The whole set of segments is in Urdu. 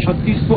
3600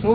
100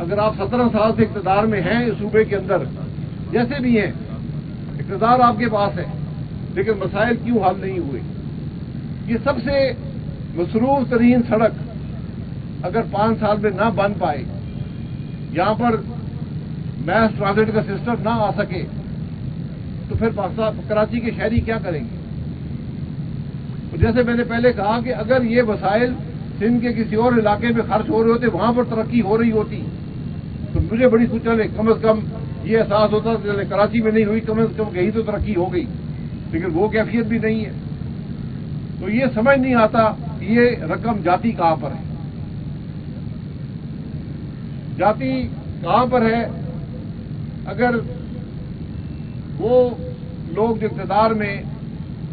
اگر آپ 17 سال سے اقتدار میں ہیں اس صوبے کے اندر، جیسے بھی ہیں، اقتدار آپ کے پاس ہے، لیکن مسائل کیوں حل نہیں ہوئے؟ یہ سب سے مصروف ترین سڑک اگر 5 سال میں نہ بن پائے، یہاں پر میس ٹرانزٹ کا سسٹم نہ آ سکے، تو پھر پاکستان کراچی کے شہری کیا کریں گے؟ اور جیسے میں نے پہلے کہا کہ اگر یہ وسائل سندھ کے کسی اور علاقے میں خرچ ہو رہے ہوتے، وہاں پر ترقی ہو رہی ہوتی، تو مجھے بڑی خوشی چلے کم از کم یہ احساس ہوتا کہ چلے کراچی میں نہیں ہوئی، کم از کم کہیں تو ترقی ہو گئی، لیکن وہ کیفیت بھی نہیں ہے۔ تو یہ سمجھ نہیں آتا کہ یہ رقم جاتی کہاں پر ہے، جاتی کہاں پر ہے؟ اگر وہ لوگ جو اقتدار میں،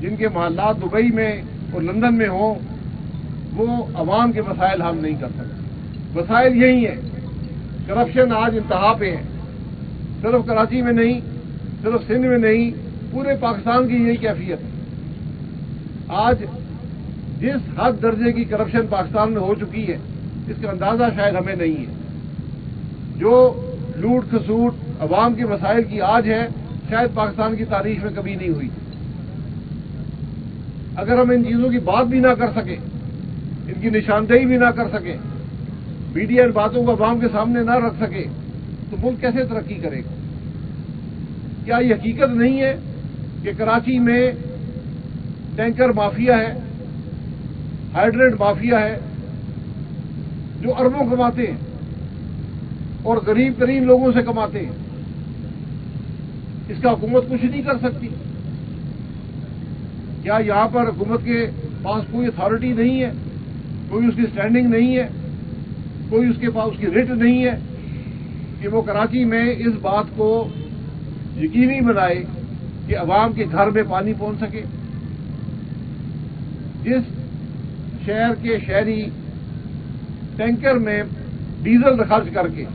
جن کے محلات دبئی میں اور لندن میں ہوں، وہ عوام کے مسائل حل نہیں کر سکتے۔ مسائل یہی ہیں، کرپشن آج انتہا پہ ہے، صرف کراچی میں نہیں، صرف سندھ میں نہیں، پورے پاکستان کی یہی کیفیت ہے۔ آج جس حد درجے کی کرپشن پاکستان میں ہو چکی ہے، اس کا اندازہ شاید ہمیں نہیں ہے۔ جو لوٹ کھسوٹ عوام کے مسائل کی آج ہے، شاید پاکستان کی تاریخ میں کبھی نہیں ہوئی۔ اگر ہم ان چیزوں کی بات بھی نہ کر سکیں، ان کی نشاندہی بھی نہ کر سکیں، میڈیا ان باتوں کو عوام کے سامنے نہ رکھ سکے، تو ملک کیسے ترقی کرے گا؟ کیا یہ حقیقت نہیں ہے کہ کراچی میں ٹینکر مافیا ہے، ہائیڈرنٹ مافیا ہے، جو اربوں کماتے ہیں اور غریب ترین لوگوں سے کماتے ہیں؟ اس کا حکومت کچھ نہیں کر سکتی؟ کیا یہاں پر حکومت کے پاس کوئی اتھارٹی نہیں ہے، کوئی اس کی اسٹینڈنگ نہیں ہے، کوئی اس کے پاس اس کی ریٹ نہیں ہے کہ وہ کراچی میں اس بات کو یقینی بنائے کہ عوام کے گھر میں پانی پہنچ سکے؟ جس شہر کے شہری ٹینکر میں ڈیزل خرچ کر کے،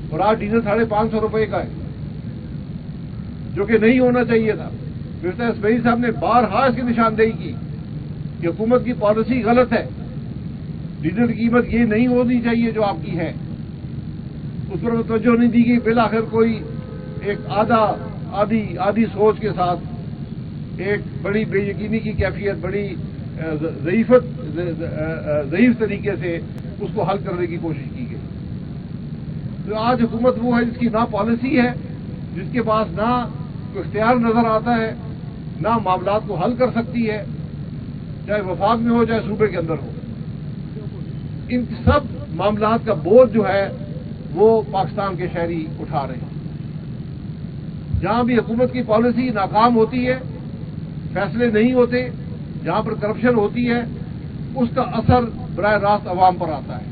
اور آج ڈیزل 550 روپے کا ہے، جو کہ نہیں ہونا چاہیے تھا۔ مرزا اسماعیل صاحب نے بارہا اس کی نشاندہی کی کہ حکومت کی پالیسی غلط ہے، ڈیزل کی قیمت یہ نہیں ہونی چاہیے جو آپ کی ہے۔ اس پر توجہ نہیں دی گئی، بالآخر کوئی ایک آدھی سوچ کے ساتھ ایک بڑی بے یقینی کی کیفیت، بڑی ضعیف طریقے سے اس کو حل کرنے کی کوشش کی گئی۔ تو آج حکومت وہ ہے جس کی نہ پالیسی ہے، جس کے پاس نہ کوئی اختیار نظر آتا ہے، نہ معاملات کو حل کر سکتی ہے، چاہے وفاق میں ہو چاہے صوبے کے اندر ہو۔ ان سب معاملات کا بوجھ جو ہے وہ پاکستان کے شہری اٹھا رہے ہیں۔ جہاں بھی حکومت کی پالیسی ناکام ہوتی ہے، فیصلے نہیں ہوتے، جہاں پر کرپشن ہوتی ہے، اس کا اثر براہ راست عوام پر آتا ہے،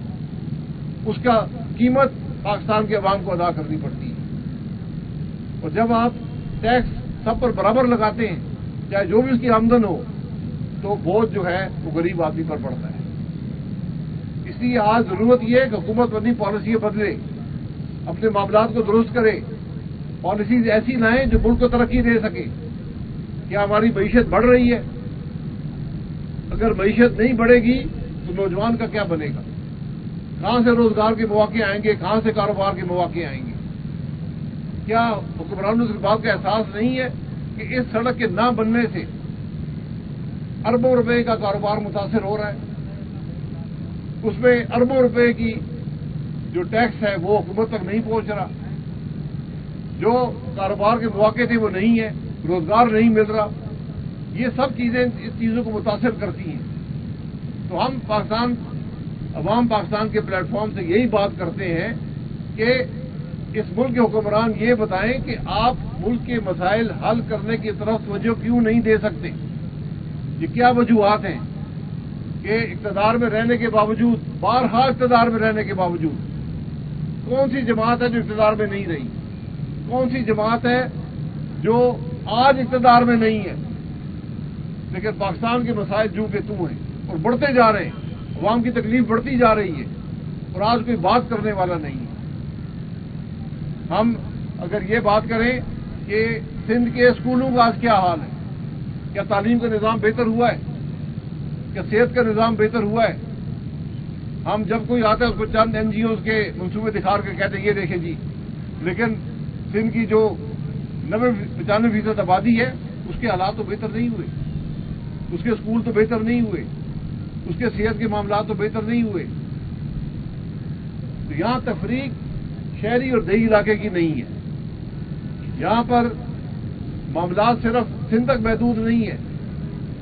اس کا قیمت پاکستان کے عوام کو ادا کرنی پڑتی ہے۔ اور جب آپ ٹیکس سب پر برابر لگاتے ہیں، چاہے جو بھی اس کی آمدن ہو، تو بوجھ جو ہے وہ غریب آدمی پر پڑتا ہے۔ اس لیے آج ضرورت یہ ہے کہ حکومت اپنی پالیسی بدلے، اپنے معاملات کو درست کرے، پالیسیز ایسی لائیں جو ملک کو ترقی دے سکے۔ کیا ہماری معیشت بڑھ رہی ہے؟ اگر معیشت نہیں بڑھے گی تو نوجوان کا کیا بنے گا؟ کہاں سے روزگار کے مواقع آئیں گے؟ کہاں سے کاروبار کے مواقع آئیں گے؟ کیا حکمرانوں سے اس بات کا احساس نہیں ہے کہ اس سڑک کے نہ بننے سے اربوں روپے کا کاروبار متاثر ہو رہا ہے؟ اس میں اربوں روپے کی جو ٹیکس ہے وہ حکومت تک نہیں پہنچ رہا، جو کاروبار کے مواقع تھے وہ نہیں ہے، روزگار نہیں مل رہا۔ یہ سب چیزیں اس چیزوں کو متاثر کرتی ہیں۔ تو ہم عوام پاکستان کے پلیٹ فارم سے یہی بات کرتے ہیں کہ اس ملک کے حکمران یہ بتائیں کہ آپ ملک کے مسائل حل کرنے کی طرف توجہ کیوں نہیں دے سکتے؟ یہ کیا وجوہات ہیں کہ اقتدار میں رہنے کے باوجود، بارہا اقتدار میں رہنے کے باوجود، کون سی جماعت ہے جو اقتدار میں نہیں رہی؟ کون سی جماعت ہے جو آج اقتدار میں نہیں ہے لیکن پاکستان کے مسائل جو کہ تو ہیں اور بڑھتے جا رہے ہیں، عوام کی تکلیف بڑھتی جا رہی ہے اور آج کوئی بات کرنے والا نہیں ہے؟ ہم اگر یہ بات کریں کہ سندھ کے اسکولوں کا آج کیا حال ہے، کیا تعلیم کا نظام بہتر ہوا ہے؟ کیا صحت کا نظام بہتر ہوا ہے؟ ہم جب کوئی آتا ہے اس کو چند این جی اوز کے منصوبے دکھا کے کہتے ہیں یہ دیکھیں جی، لیکن سندھ کی جو 95% آبادی ہے اس کے حالات تو بہتر نہیں ہوئے، اس کے اسکول تو بہتر نہیں ہوئے، اس کے صحت کے معاملات تو بہتر نہیں ہوئے. تو یہاں تفریق شہری اور دیہی علاقے کی نہیں ہے. یہاں پر معاملات صرف سندھ تک محدود نہیں ہے.